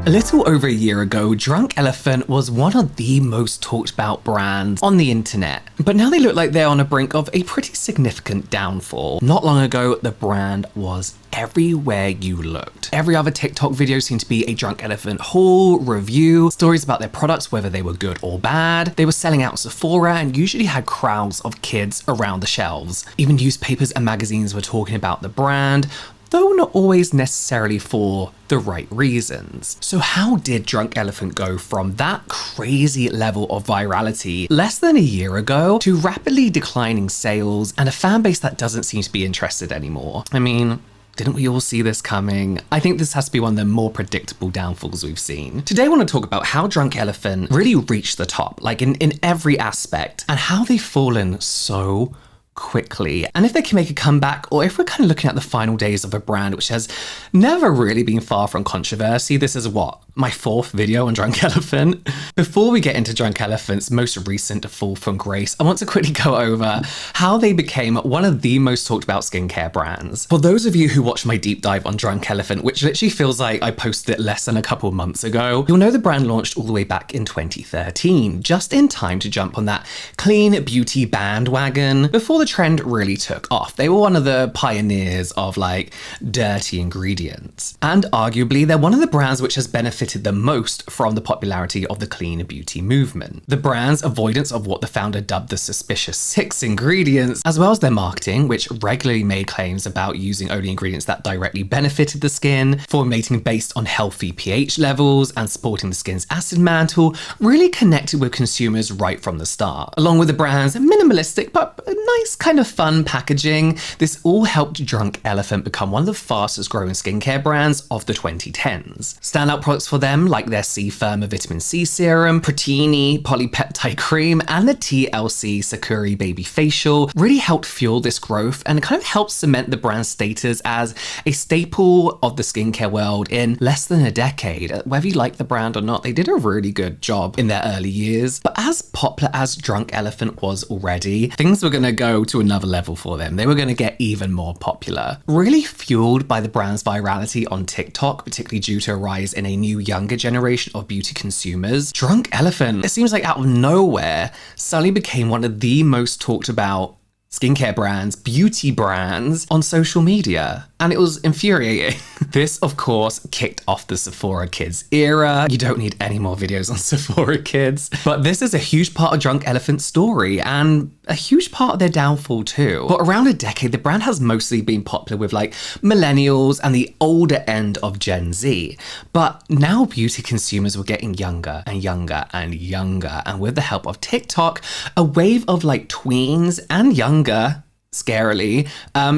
A little over a year ago, Drunk Elephant was one of the most talked about brands on the internet, but now they look like they're on the brink of a pretty significant downfall. Not long ago, the brand was everywhere you looked. Every other TikTok video seemed to be a Drunk Elephant haul, review, stories about their products, whether they were good or bad. They were selling out Sephora and usually had crowds of kids around the shelves. Even newspapers and magazines were talking about the brand, though not always necessarily for the right reasons. So how did Drunk Elephant go from that crazy level of virality less than a year ago to rapidly declining sales and a fan base that doesn't seem to be interested anymore? I mean, didn't we all see this coming? I think this has to be one of the more predictable downfalls we've seen. Today I want to talk about how Drunk Elephant really reached the top, like in every aspect, and how they've fallen so quickly, and if they can make a comeback, or if we're kind of looking at the final days of a brand which has never really been far from controversy. This is my fourth video on Drunk Elephant. Before we get into Drunk Elephant's most recent fall from grace, I want to quickly go over how they became one of the most talked about skincare brands. For those of you who watched my deep dive on Drunk Elephant, which literally feels like I posted it less than a couple of months ago, you'll know the brand launched all the way back in 2013, just in time to jump on that clean beauty bandwagon before the trend really took off. They were one of the pioneers of like dirty ingredients. And arguably, they're one of the brands which has benefited the most from the popularity of the clean beauty movement. The brand's avoidance of what the founder dubbed the suspicious 6 ingredients, as well as their marketing, which regularly made claims about using only ingredients that directly benefited the skin, formulating based on healthy pH levels, and supporting the skin's acid mantle, really connected with consumers right from the start. Along with the brand's minimalistic but nice kind of fun packaging, this all helped Drunk Elephant become one of the fastest growing skincare brands of the 2010s. Standout products for them like their C-Firma Vitamin C Serum, Protini Polypeptide Cream, and the TLC Sakura Baby Facial really helped fuel this growth and kind of helped cement the brand's status as a staple of the skincare world in less than a decade. Whether you like the brand or not, they did a really good job in their early years. But as popular as Drunk Elephant was already, things were going to go to another level for them. They were going to get even more popular. Really fueled by the brand's virality on TikTok, particularly due to a rise in a new younger generation of beauty consumers, Drunk Elephant, it seems like out of nowhere, suddenly became one of the most talked about skincare brands, beauty brands on social media. And it was infuriating. This, of course, kicked off the Sephora Kids era. You don't need any more videos on Sephora Kids. But this is a huge part of Drunk Elephant's story and a huge part of their downfall too. For around a decade, the brand has mostly been popular with like millennials and the older end of Gen Z. But now beauty consumers were getting younger and younger and younger. And with the help of TikTok, a wave of like tweens and younger, scarily,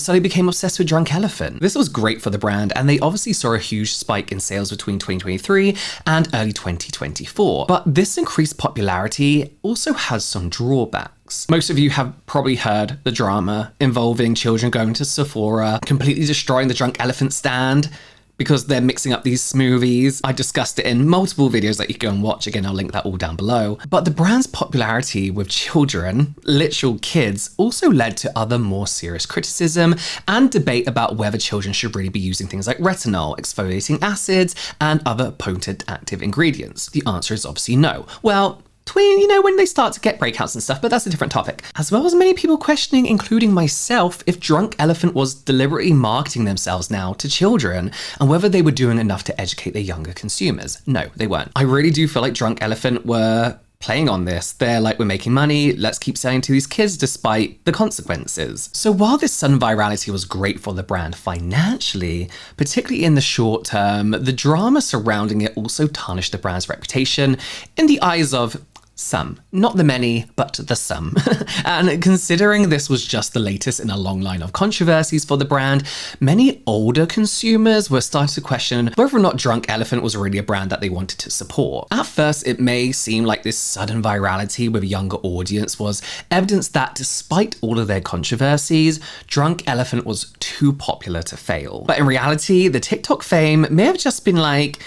so they became obsessed with Drunk Elephant. This was great for the brand, and they obviously saw a huge spike in sales between 2023 and early 2024. But this increased popularity also has some drawbacks. Most of you have probably heard the drama involving children going to Sephora, completely destroying the Drunk Elephant stand because they're mixing up these smoothies. I discussed it in multiple videos that you can go and watch. Again, I'll link that all down below. But the brand's popularity with children, literal kids, also led to other more serious criticism and debate about whether children should really be using things like retinol, exfoliating acids, and other potent active ingredients. The answer is obviously no. Well, tween, when they start to get breakouts and stuff, but that's a different topic. As well as many people questioning, including myself, if Drunk Elephant was deliberately marketing themselves now to children and whether they were doing enough to educate their younger consumers. No, they weren't. I really do feel like Drunk Elephant were playing on this. They're like, we're making money, let's keep selling to these kids despite the consequences. So while this sudden virality was great for the brand financially, particularly in the short term, the drama surrounding it also tarnished the brand's reputation in the eyes of some, not the many, but the some. And considering this was just the latest in a long line of controversies for the brand, many older consumers were starting to question whether or not Drunk Elephant was really a brand that they wanted to support. At first, it may seem like this sudden virality with a younger audience was evidence that despite all of their controversies, Drunk Elephant was too popular to fail. But in reality, the TikTok fame may have just been like,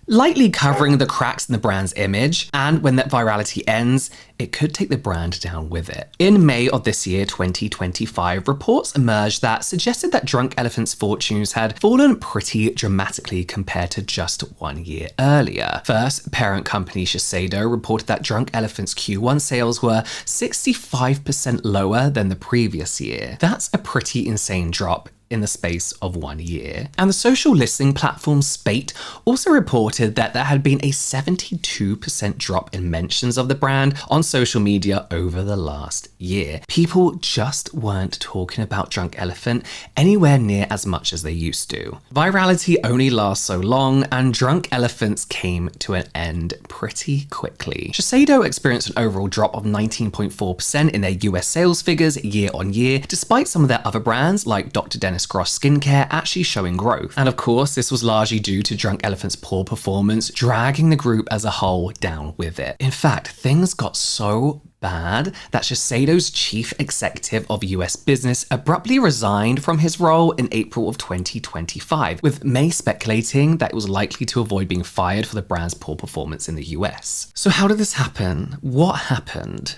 lightly covering the cracks in the brand's image, and when that virality ends, it could take the brand down with it. In May of this year, 2025, reports emerged that suggested that Drunk Elephant's fortunes had fallen pretty dramatically compared to just 1 year earlier. First, parent company Shiseido reported that Drunk Elephant's Q1 sales were 65% lower than the previous year. That's a pretty insane drop in the space of 1 year. And the social listening platform Spate also reported that there had been a 72% drop in mentions of the brand on social media over the last year. People just weren't talking about Drunk Elephant anywhere near as much as they used to. Virality only lasts so long, and Drunk Elephants came to an end pretty quickly. Shiseido experienced an overall drop of 19.4% in their US sales figures year on year, despite some of their other brands like Dr. Dennis Gross Skincare actually showing growth. And of course, this was largely due to Drunk Elephant's poor performance, dragging the group as a whole down with it. In fact, things got so bad that Shiseido's chief executive of US business abruptly resigned from his role in April of 2025, with many speculating that it was likely to avoid being fired for the brand's poor performance in the US. So how did this happen? What happened?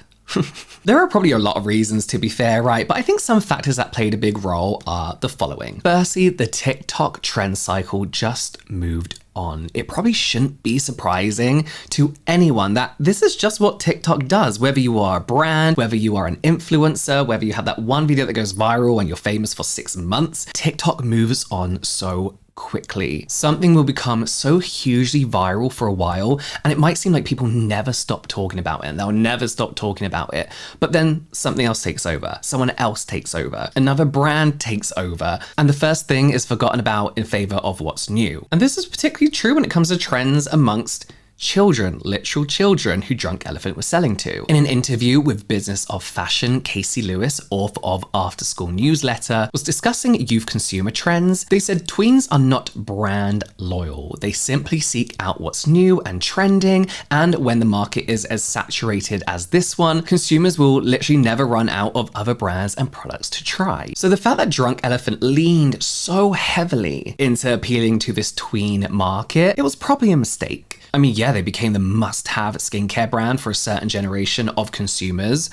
There are probably a lot of reasons, to be fair, right? But I think some factors that played a big role are the following. Firstly, the TikTok trend cycle just moved on. It probably shouldn't be surprising to anyone that this is just what TikTok does. Whether you are a brand, whether you are an influencer, whether you have that one video that goes viral and you're famous for 6 months, TikTok moves on so quickly. Something will become so hugely viral for a while, and it might seem like people never stop talking about it and they'll never stop talking about it. But then something else takes over, someone else takes over, another brand takes over, and the first thing is forgotten about in favor of what's new. And this is particularly true when it comes to trends amongst children, literal children who Drunk Elephant was selling to. In an interview with Business of Fashion, Casey Lewis, author of After School Newsletter, was discussing youth consumer trends. They said tweens are not brand loyal. They simply seek out what's new and trending, and when the market is as saturated as this one, consumers will literally never run out of other brands and products to try. So the fact that Drunk Elephant leaned so heavily into appealing to this tween market, it was probably a mistake. I mean, yeah, they became the must-have skincare brand for a certain generation of consumers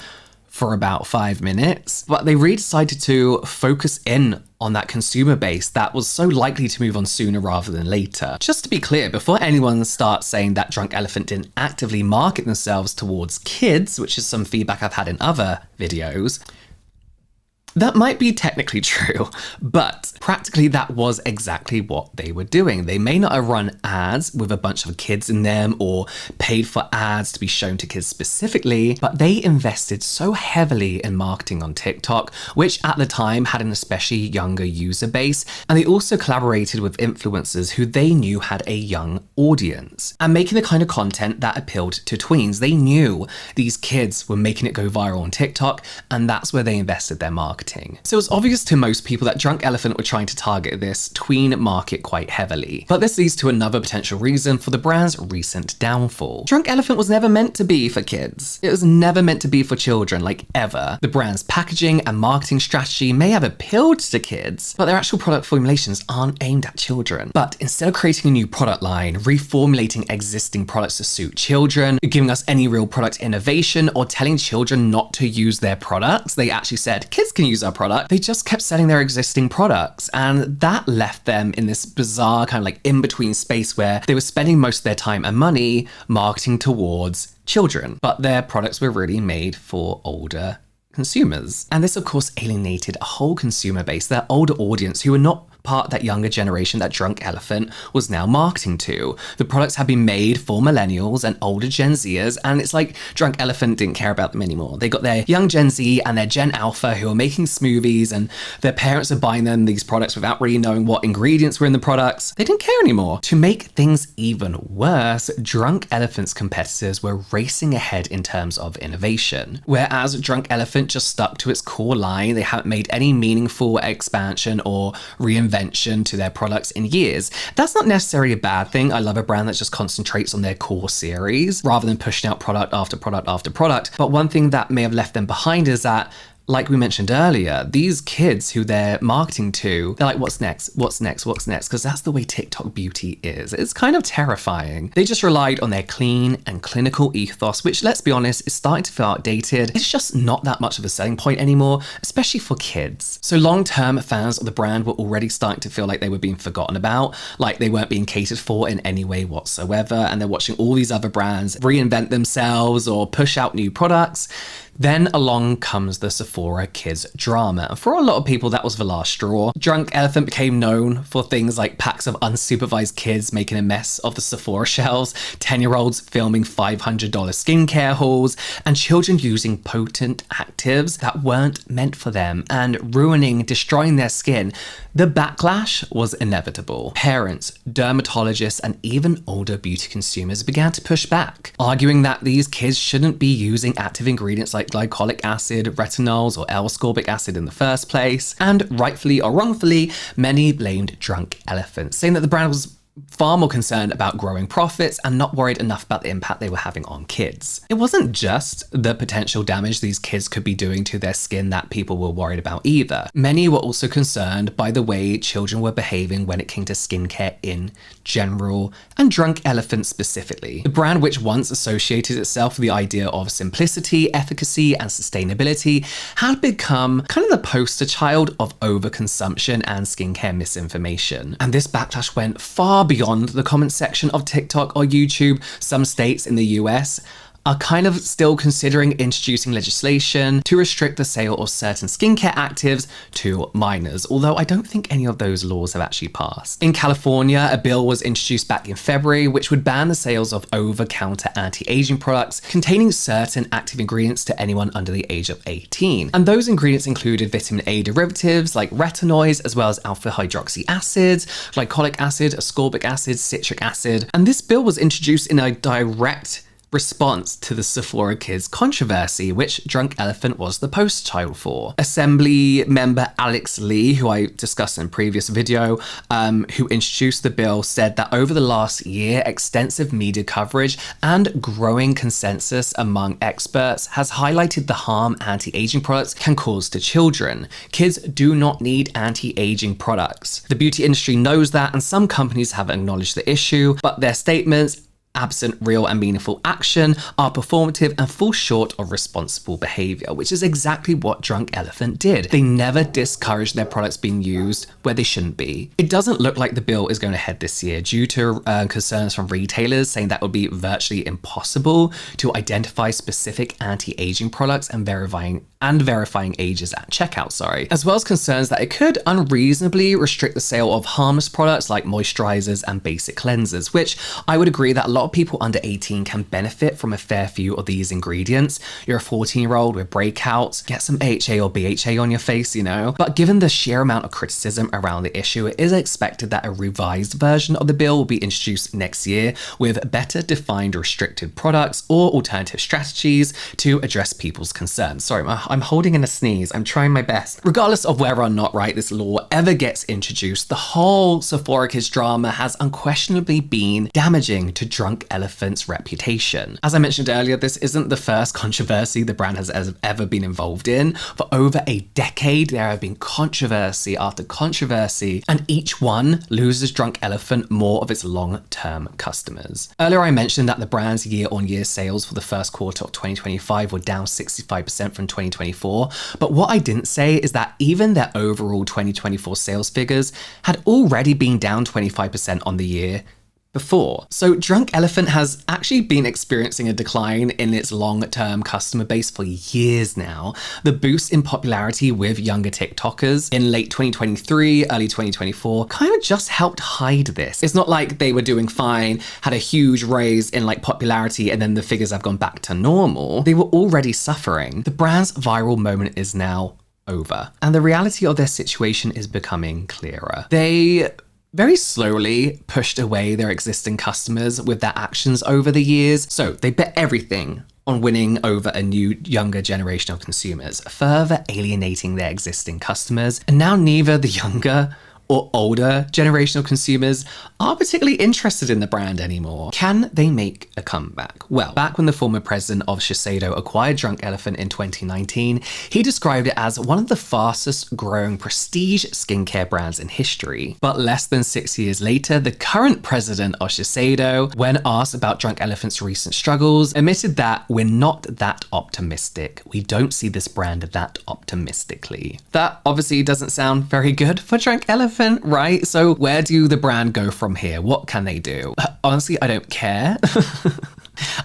for about 5 minutes, but they really decided to focus in on that consumer base that was so likely to move on sooner rather than later. Just to be clear, before anyone starts saying that Drunk Elephant didn't actively market themselves towards kids, which is some feedback I've had in other videos, that might be technically true, but practically that was exactly what they were doing. They may not have run ads with a bunch of kids in them or paid for ads to be shown to kids specifically, but they invested so heavily in marketing on TikTok, which at the time had an especially younger user base, and they also collaborated with influencers who they knew had a young audience, and making the kind of content that appealed to tweens. They knew these kids were making it go viral on TikTok, and that's where they invested their marketing. So it was obvious to most people that Drunk Elephant were trying to target this tween market quite heavily. But this leads to another potential reason for the brand's recent downfall. Drunk Elephant was never meant to be for kids. It was never meant to be for children, like ever. The brand's packaging and marketing strategy may have appealed to kids, but their actual product formulations aren't aimed at children. But instead of creating a new product line, reformulating existing products to suit children, giving us any real product innovation, or telling children not to use their products, they actually said, kids can use our product. They just kept selling their existing products, and that left them in this bizarre kind of like in-between space where they were spending most of their time and money marketing towards children, but their products were really made for older consumers. And this of course alienated a whole consumer base, their older audience, who were not part of that younger generation that Drunk Elephant was now marketing to. The products had been made for millennials and older Gen Zers, and it's like Drunk Elephant didn't care about them anymore. They got their young Gen Z and their Gen Alpha who are making smoothies, and their parents are buying them these products without really knowing what ingredients were in the products. They didn't care anymore. To make things even worse, Drunk Elephant's competitors were racing ahead in terms of innovation. Whereas Drunk Elephant just stuck to its core line, they haven't made any meaningful expansion or reinvention to their products in years. That's not necessarily a bad thing. I love a brand that just concentrates on their core series rather than pushing out product after product after product. But one thing that may have left them behind is that like we mentioned earlier, these kids who they're marketing to, they're like, what's next? What's next? What's next? Because that's the way TikTok beauty is. It's kind of terrifying. They just relied on their clean and clinical ethos, which, let's be honest, is starting to feel outdated. It's just not that much of a selling point anymore, especially for kids. So long-term fans of the brand were already starting to feel like they were being forgotten about, like they weren't being catered for in any way whatsoever, and they're watching all these other brands reinvent themselves or push out new products. Then along comes the Sephora Kids drama. And for a lot of people, that was the last straw. Drunk Elephant became known for things like packs of unsupervised kids making a mess of the Sephora shelves, 10-year-olds filming $500 skincare hauls, and children using potent actives that weren't meant for them and destroying their skin. The backlash was inevitable. Parents, dermatologists, and even older beauty consumers began to push back, arguing that these kids shouldn't be using active ingredients like glycolic acid, retinols, or L-ascorbic acid in the first place. And rightfully or wrongfully, many blamed Drunk Elephant, saying that the brand was far more concerned about growing profits and not worried enough about the impact they were having on kids. It wasn't just the potential damage these kids could be doing to their skin that people were worried about either. Many were also concerned by the way children were behaving when it came to skincare in general, and Drunk Elephant specifically. The brand, which once associated itself with the idea of simplicity, efficacy, and sustainability, had become kind of the poster child of overconsumption and skincare misinformation. And this backlash went far beyond the comment section of TikTok or YouTube. Some states in the US are kind of still considering introducing legislation to restrict the sale of certain skincare actives to minors, although I don't think any of those laws have actually passed. In California, a bill was introduced back in February which would ban the sales of over-counter anti-aging products containing certain active ingredients to anyone under the age of 18. And those ingredients included vitamin A derivatives like retinoids, as well as alpha hydroxy acids, glycolic acid, ascorbic acid, citric acid. And this bill was introduced in a direct response to the Sephora Kids controversy, which Drunk Elephant was the poster child for. Assembly member Alex Lee, who I discussed in a previous video, who introduced the bill, said that over the last year, extensive media coverage and growing consensus among experts has highlighted the harm anti-aging products can cause to children. Kids do not need anti-aging products. The beauty industry knows that, and some companies have acknowledged the issue, but their statements, absent real and meaningful action, are performative and fall short of responsible behavior, which is exactly what Drunk Elephant did. They never discouraged their products being used where they shouldn't be. It doesn't look like the bill is going ahead this year due to concerns from retailers saying that it would be virtually impossible to identify specific anti-aging products and verifying ages at checkout, as well as concerns that it could unreasonably restrict the sale of harmless products like moisturizers and basic cleansers, which I would agree that a lot of people under 18 can benefit from a fair few of these ingredients. You're a 14-year-old with breakouts, get some AHA or BHA on your face, you know? But given the sheer amount of criticism around the issue, it is expected that a revised version of the bill will be introduced next year with better defined restricted products or alternative strategies to address people's concerns. Sorry, I'm holding in a sneeze. I'm trying my best. Regardless of whether or not, this law ever gets introduced, the whole Sephora Kids drama has unquestionably been damaging to Drunk Elephant's reputation. As I mentioned earlier, this isn't the first controversy the brand has ever been involved in. For over a decade, there have been controversy after controversy, and each one loses Drunk Elephant more of its long-term customers. Earlier, I mentioned that the brand's year-on-year sales for the first quarter of 2025 were down 65% from 2024, but what I didn't say is that even their overall 2024 sales figures had already been down 25% on the year before. So Drunk Elephant has actually been experiencing a decline in its long-term customer base for years now. The boost in popularity with younger TikTokers in late 2023, early 2024 kind of just helped hide this. It's not like they were doing fine, had a huge raise in popularity, and then the figures have gone back to normal. They were already suffering. The brand's viral moment is now over, and the reality of their situation is becoming clearer. They very slowly pushed away their existing customers with their actions over the years. So they bet everything on winning over a new, younger generation of consumers, further alienating their existing customers. And now neither the younger or older generational consumers aren't particularly interested in the brand anymore. Can they make a comeback? Well, back when the former president of Shiseido acquired Drunk Elephant in 2019, he described it as one of the fastest growing prestige skincare brands in history. But less than 6 years later, the current president of Shiseido, when asked about Drunk Elephant's recent struggles, admitted that we're not that optimistic. We don't see this brand that optimistically. That obviously doesn't sound very good for Drunk Elephant, right? So where do the brand go from here? What can they do? Honestly, I don't care.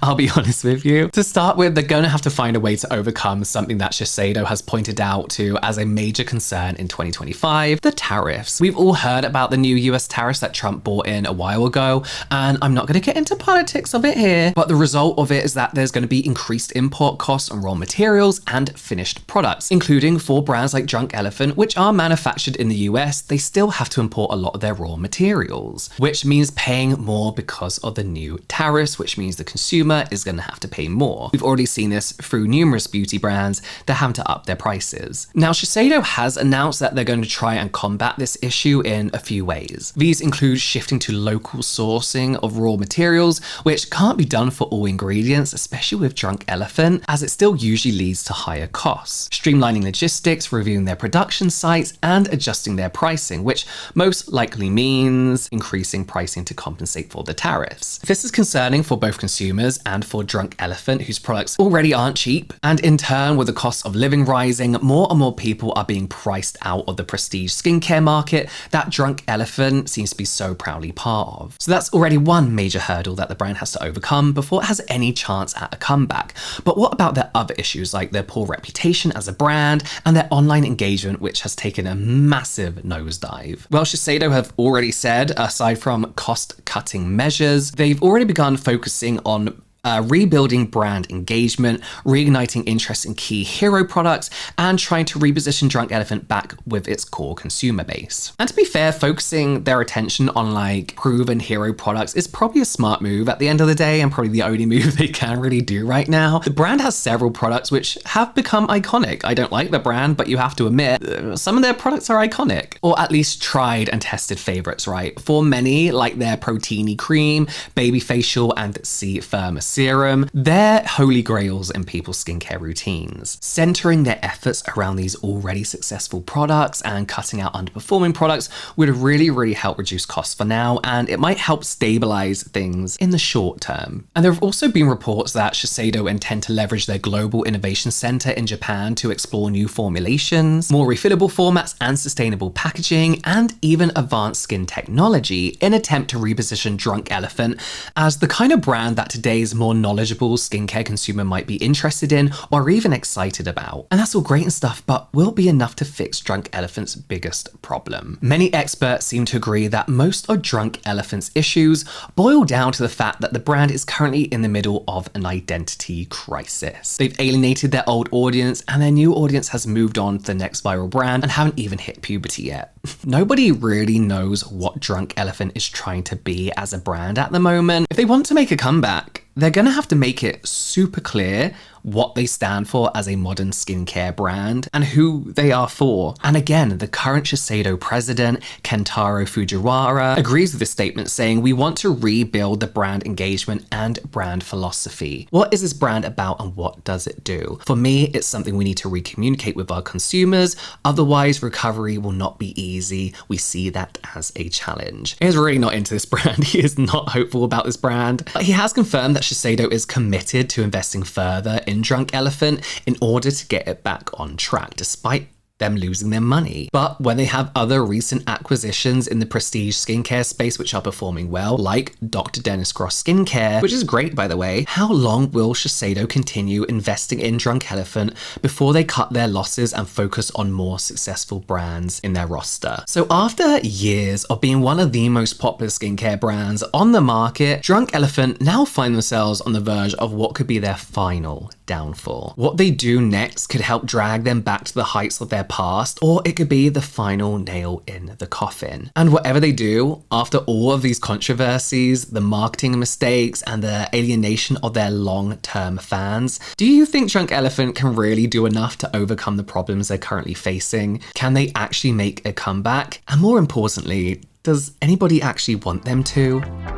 I'll be honest with you. To start with, they're going to have to find a way to overcome something that Shiseido has pointed out to as a major concern in 2025, the tariffs. We've all heard about the new US tariffs that Trump brought in a while ago, and I'm not going to get into politics of it here, but the result of it is that there's going to be increased import costs on raw materials and finished products, including for brands like Drunk Elephant, which are manufactured in the US, they still have to import a lot of their raw materials, which means paying more because of the new tariffs, which means the consumer is going to have to pay more. We've already seen this through numerous beauty brands that have to up their prices. Now, Shiseido has announced that they're going to try and combat this issue in a few ways. These include shifting to local sourcing of raw materials, which can't be done for all ingredients, especially with Drunk Elephant, as it still usually leads to higher costs. Streamlining logistics, reviewing their production sites, and adjusting their pricing, which most likely means increasing pricing to compensate for the tariffs. This is concerning for both consumers and for Drunk Elephant, whose products already aren't cheap. And in turn, with the cost of living rising, more and more people are being priced out of the prestige skincare market that Drunk Elephant seems to be so proudly part of. So that's already one major hurdle that the brand has to overcome before it has any chance at a comeback. But what about their other issues, like their poor reputation as a brand and their online engagement, which has taken a massive nosedive? Well, Shiseido have already said, aside from cost-cutting measures, they've already begun focusing on rebuilding brand engagement, reigniting interest in key hero products, and trying to reposition Drunk Elephant back with its core consumer base. And to be fair, focusing their attention on like proven hero products is probably a smart move at the end of the day, and probably the only move they can really do right now. The brand has several products which have become iconic. I don't like the brand, but you have to admit, some of their products are iconic, or at least tried and tested favorites, right? For many, like their Proteiny Cream, Baby Facial, and C Firm Serum, they're holy grails in people's skincare routines. Centering their efforts around these already successful products and cutting out underperforming products would really help reduce costs for now, and it might help stabilize things in the short term. And there have also been reports that Shiseido intend to leverage their Global Innovation Center in Japan to explore new formulations, more refillable formats and sustainable packaging, and even advanced skin technology in an attempt to reposition Drunk Elephant as the kind of brand that today's more knowledgeable skincare consumer might be interested in or even excited about. And that's all great and stuff, but will it be enough to fix Drunk Elephant's biggest problem? Many experts seem to agree that most of Drunk Elephant's issues boil down to the fact that the brand is currently in the middle of an identity crisis. They've alienated their old audience, and their new audience has moved on to the next viral brand and haven't even hit puberty yet. Nobody really knows what Drunk Elephant is trying to be as a brand at the moment. If they want to make a comeback, they're going to have to make it super clear what they stand for as a modern skincare brand and who they are for. And again, the current Shiseido president, Kentaro Fujiwara, agrees with this statement, saying, "We want to rebuild the brand engagement and brand philosophy. What is this brand about and what does it do? For me, it's something we need to recommunicate with our consumers. Otherwise, recovery will not be easy. We see that as a challenge." He's really not into this brand. He is not hopeful about this brand. But he has confirmed that Shiseido is committed to investing further in Drunk Elephant in order to get it back on track, despite them losing their money. But when they have other recent acquisitions in the prestige skincare space which are performing well, like Dr. Dennis Gross Skincare, which is great by the way, how long will Shiseido continue investing in Drunk Elephant before they cut their losses and focus on more successful brands in their roster? So after years of being one of the most popular skincare brands on the market, Drunk Elephant now find themselves on the verge of what could be their final downfall. What they do next could help drag them back to the heights of their past, or it could be the final nail in the coffin. And whatever they do, after all of these controversies, the marketing mistakes, and the alienation of their long-term fans, do you think Drunk Elephant can really do enough to overcome the problems they're currently facing? Can they actually make a comeback? And more importantly, does anybody actually want them to?